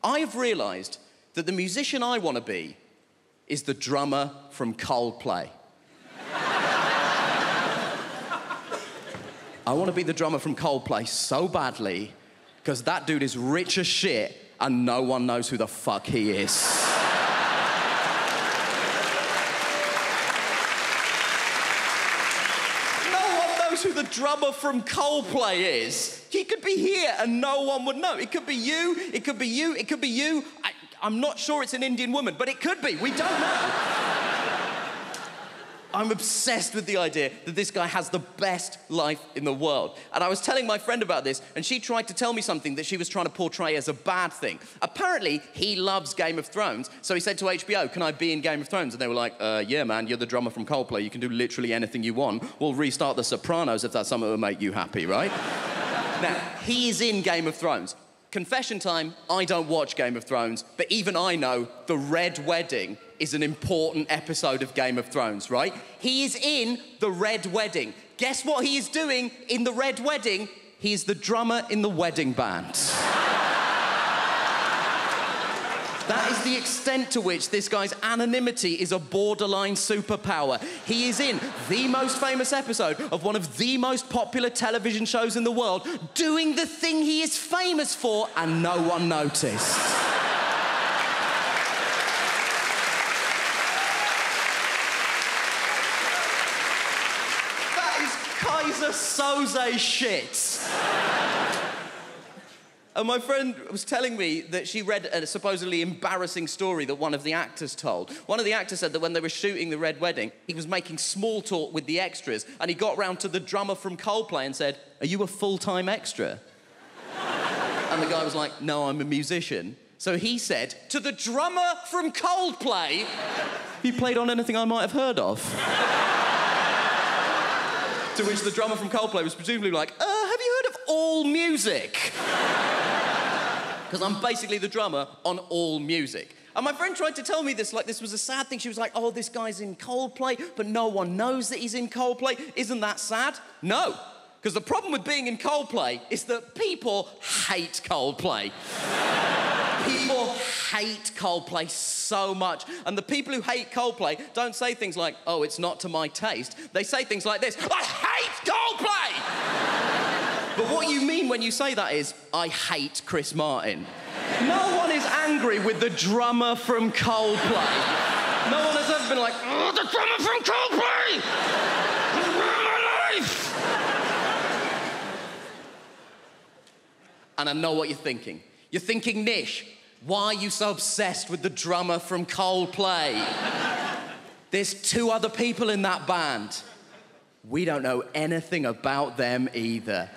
I have realised that the musician I want to be is the drummer from Coldplay. I want to be the drummer from Coldplay so badly because that dude is rich as shit and no one knows who the fuck he is. Who the drummer from Coldplay is. He could be here and no one would know. It could be you, it could be you, it could be you. I'm not sure it's an Indian woman, but it could be. We don't know. I'm obsessed with the idea that this guy has the best life in the world. And I was telling my friend about this, and she tried to tell me something that she was trying to portray as a bad thing. Apparently, he loves Game of Thrones, so he said to HBO, can I be in Game of Thrones? And they were like, yeah, man, you're the drummer from Coldplay. You can do literally anything you want. We'll restart The Sopranos if that's something that will make you happy, right? Now, he is in Game of Thrones. Confession time, I don't watch Game of Thrones, but even I know the Red Wedding is an important episode of Game of Thrones, right? He is in the Red Wedding. Guess what he is doing in the Red Wedding? He is the drummer in the wedding band. That is the extent to which this guy's anonymity is a borderline superpower. He is in the most famous episode of one of the most popular television shows in the world, doing the thing he is famous for, and no one noticed. Kaiser Soze shit. And my friend was telling me that she read a supposedly embarrassing story that one of the actors told. One of the actors said that when they were shooting The Red Wedding, he was making small talk with the extras, and he got round to the drummer from Coldplay and said, "Are you a full-time extra?" And the guy was like, "No, I'm a musician." So he said, to the drummer from Coldplay, "You played on anything I might have heard of?" To which the drummer from Coldplay was presumably like, have you heard of All Music? Because I'm basically the drummer on All Music. And my friend tried to tell me this like this was a sad thing. She was like, oh, this guy's in Coldplay, but no one knows that he's in Coldplay. Isn't that sad? No. Because the problem with being in Coldplay is that people hate Coldplay. People hate Coldplay so much. And the people who hate Coldplay don't say things like, oh, it's not to my taste. They say things like this, I hate Coldplay! But what you mean when you say that is, I hate Chris Martin. No one is angry with the drummer from Coldplay. No one has ever been like, oh, the drummer from Coldplay! He ruined my life! And I know what you're thinking. You're thinking, Nish, why are you so obsessed with the drummer from Coldplay? There's two other people in that band. We don't know anything about them either.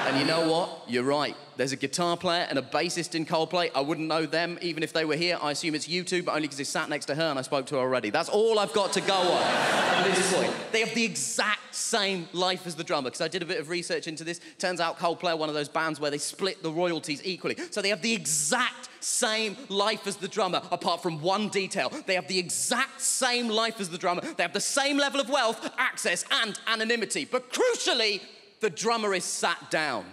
And you know what? You're right. There's a guitar player and a bassist in Coldplay. I wouldn't know them even if they were here. I assume it's you two, but only because he sat next to her and I spoke to her already. That's all I've got to go on at this point. They have the exact same life as the drummer, because I did a bit of research into this. Turns out Coldplay are one of those bands where they split the royalties equally. So they have the exact same life as the drummer, apart from one detail. They have the exact same life as the drummer. They have the same level of wealth, access, and anonymity. But crucially, the drummer is sat down.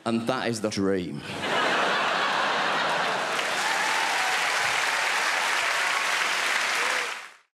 And that is the dream.